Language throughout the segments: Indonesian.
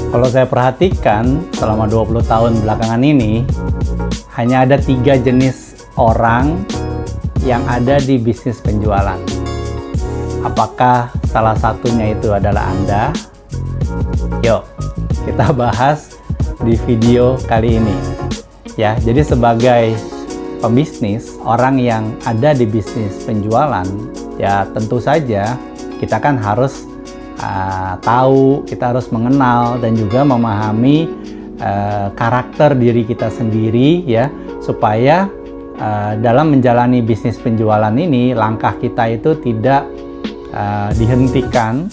Kalau saya perhatikan selama 20 tahun belakangan ini, hanya ada 3 jenis orang yang ada di bisnis penjualan. Apakah salah satunya itu adalah Anda? Yuk, kita bahas di video kali ini. Ya, jadi sebagai pembisnis, orang yang ada di bisnis penjualan, ya tentu saja kita kan harus tahu, kita harus mengenal dan juga memahami karakter diri kita sendiri, ya, supaya dalam menjalani bisnis penjualan ini langkah kita itu tidak dihentikan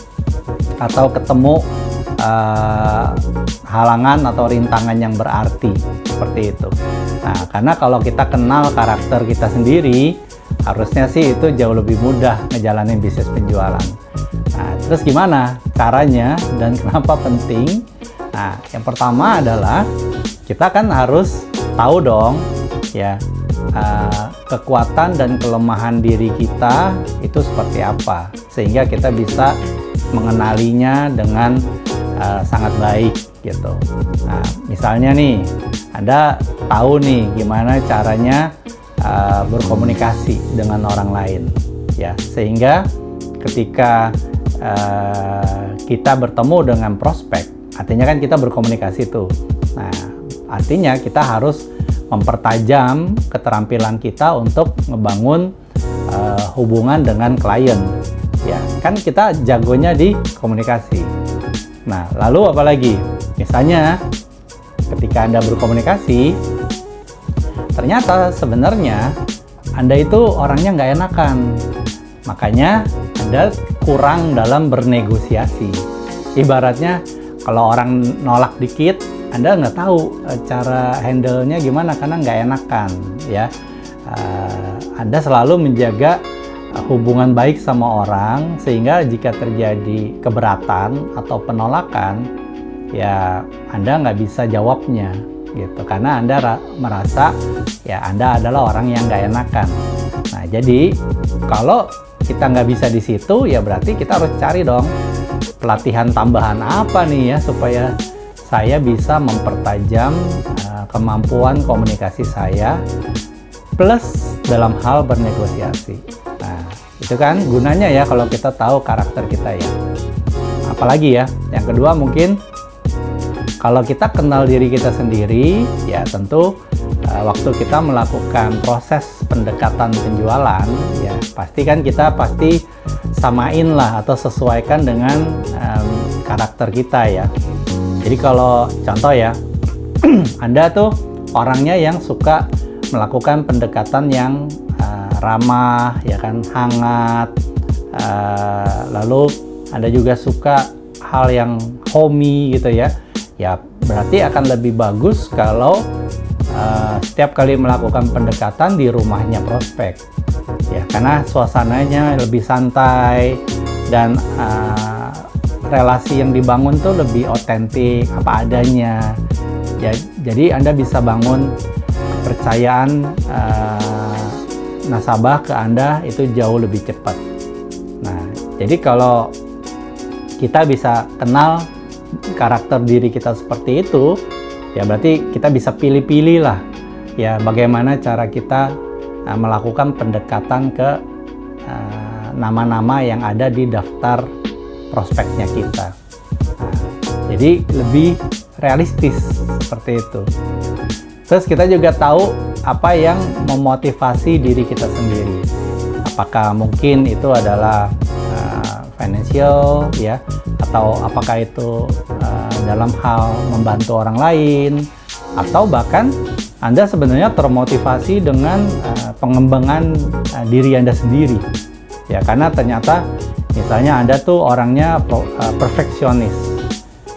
atau ketemu halangan atau rintangan yang berarti seperti itu. Nah, karena kalau kita kenal karakter kita sendiri, harusnya sih itu jauh lebih mudah ngejalanin bisnis penjualan. Nah, terus gimana caranya dan kenapa penting? Nah, yang pertama adalah kita kan harus tahu dong, ya, kekuatan dan kelemahan diri kita itu seperti apa, sehingga kita bisa mengenalinya dengan sangat baik gitu. Nah, misalnya nih, Anda tahu nih gimana caranya berkomunikasi dengan orang lain, ya, sehingga ketika kita bertemu dengan prospek, artinya kan kita berkomunikasi tuh. Nah, artinya kita harus mempertajam keterampilan kita untuk ngebangun hubungan dengan klien. Ya, kan kita jagonya di komunikasi. Nah, lalu apa lagi? Misalnya ketika Anda berkomunikasi, ternyata sebenarnya Anda itu orangnya nggak enakan. Makanya Anda kurang dalam bernegosiasi. Ibaratnya kalau orang nolak dikit, Anda nggak tahu cara handle-nya gimana karena nggak enakan, ya. Anda selalu menjaga hubungan baik sama orang, sehingga jika terjadi keberatan atau penolakan, ya Anda nggak bisa jawabnya gitu, karena Anda merasa ya Anda adalah orang yang nggak enakan. Nah, jadi kalau kita nggak bisa di situ, ya berarti kita harus cari dong pelatihan tambahan apa nih ya, supaya saya bisa mempertajam kemampuan komunikasi saya plus dalam hal bernegosiasi. Nah, itu kan gunanya ya kalau kita tahu karakter kita ya. Apalagi ya, yang kedua mungkin kalau kita kenal diri kita sendiri, ya tentu waktu kita melakukan proses pendekatan penjualan, ya pasti samain lah atau sesuaikan dengan karakter kita ya. Jadi kalau contoh ya, Anda tuh orangnya yang suka melakukan pendekatan yang ramah, ya kan, hangat, lalu Anda juga suka hal yang homey gitu ya. Ya berarti akan lebih bagus kalau setiap kali melakukan pendekatan di rumahnya prospek, ya, karena suasananya lebih santai dan relasi yang dibangun tuh lebih otentik, apa adanya. Ya, jadi Anda bisa bangun kepercayaan nasabah ke Anda itu jauh lebih cepat. Nah, jadi kalau kita bisa kenal karakter diri kita seperti itu, ya berarti kita bisa pilih-pilih lah ya bagaimana cara kita melakukan pendekatan ke nama-nama yang ada di daftar prospeknya kita. Nah, jadi lebih realistis seperti itu. Terus kita juga tahu apa yang memotivasi diri kita sendiri. Apakah mungkin itu adalah financial, ya, atau apakah itu dalam hal membantu orang lain, atau bahkan Anda sebenarnya termotivasi dengan pengembangan diri Anda sendiri, ya, karena ternyata misalnya Anda tuh orangnya perfeksionis,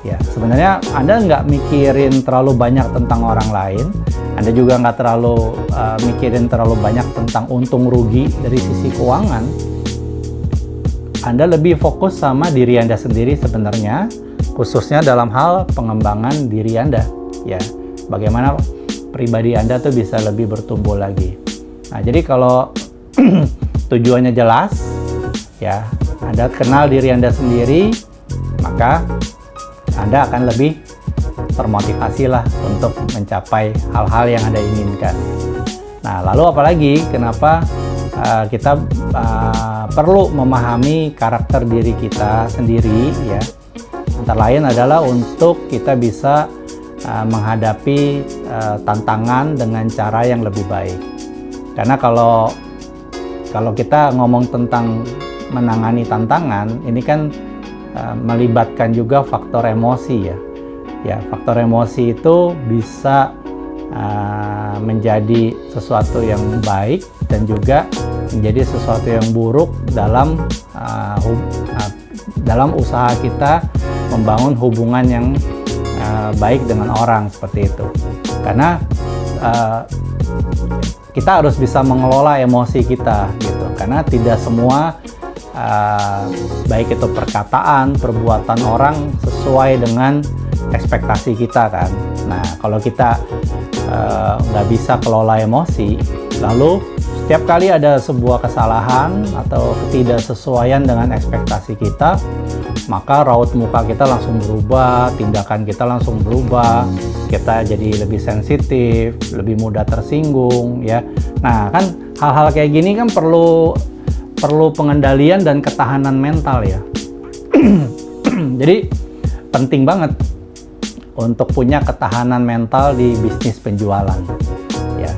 ya, sebenarnya Anda nggak mikirin terlalu banyak tentang orang lain, Anda juga nggak terlalu mikirin terlalu banyak tentang untung rugi dari sisi keuangan. Anda lebih fokus sama diri Anda sendiri sebenarnya, khususnya dalam hal pengembangan diri Anda, ya, bagaimana pribadi Anda tuh bisa lebih bertumbuh lagi. Nah, jadi kalau tujuannya jelas, ya, Anda kenal diri Anda sendiri, maka Anda akan lebih termotivasi lah untuk mencapai hal-hal yang Anda inginkan. Nah, lalu apalagi kenapa kita perlu memahami karakter diri kita sendiri ya. Antara lain adalah untuk kita bisa menghadapi tantangan dengan cara yang lebih baik. Karena kalau kita ngomong tentang menangani tantangan, ini kan melibatkan juga faktor emosi ya. Ya, faktor emosi itu bisa menjadi sesuatu yang baik dan juga menjadi sesuatu yang buruk dalam usaha kita membangun hubungan yang baik dengan orang seperti itu. Karena kita harus bisa mengelola emosi kita gitu. Karena tidak semua baik itu perkataan, perbuatan orang sesuai dengan ekspektasi kita kan. Nah, kalau kita nggak bisa kelola emosi, lalu setiap kali ada sebuah kesalahan atau ketidaksesuaian dengan ekspektasi kita, maka raut muka kita langsung berubah, tindakan kita langsung berubah, kita jadi lebih sensitif, lebih mudah tersinggung ya. Nah, kan hal-hal kayak gini kan perlu pengendalian dan ketahanan mental ya. Jadi penting banget untuk punya ketahanan mental di bisnis penjualan ya.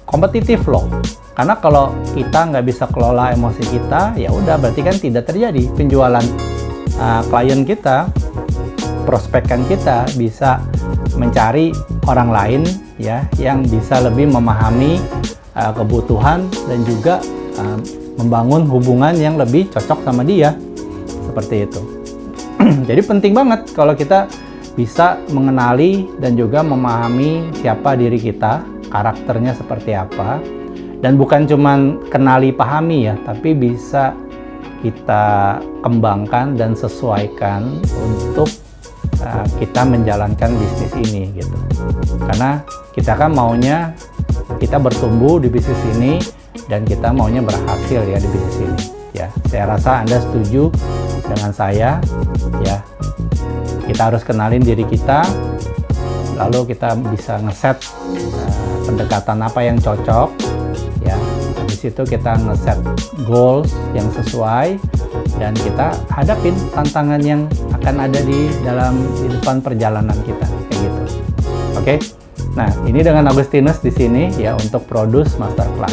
Kompetitif loh, karena kalau kita nggak bisa kelola emosi kita, ya udah berarti kan tidak terjadi penjualan. Klien kita, prospekan kita bisa mencari orang lain ya yang bisa lebih memahami kebutuhan dan juga membangun hubungan yang lebih cocok sama dia, seperti itu. Jadi penting banget kalau kita bisa mengenali dan juga memahami siapa diri kita, karakternya seperti apa, dan bukan cuman kenali pahami ya, tapi bisa kita kembangkan dan sesuaikan untuk kita menjalankan bisnis ini gitu. Karena kita kan maunya kita bertumbuh di bisnis ini dan kita maunya berhasil ya di bisnis ini ya. Saya rasa Anda setuju dengan saya ya. Kita harus kenalin diri kita, lalu kita bisa ngeset pendekatan apa yang cocok ya. Habis itu kita ngeset goals yang sesuai dan kita hadapin tantangan yang akan ada di depan perjalanan kita kayak gitu. Oke. Nah, ini dengan Agustinus di sini ya untuk Produce Masterclass.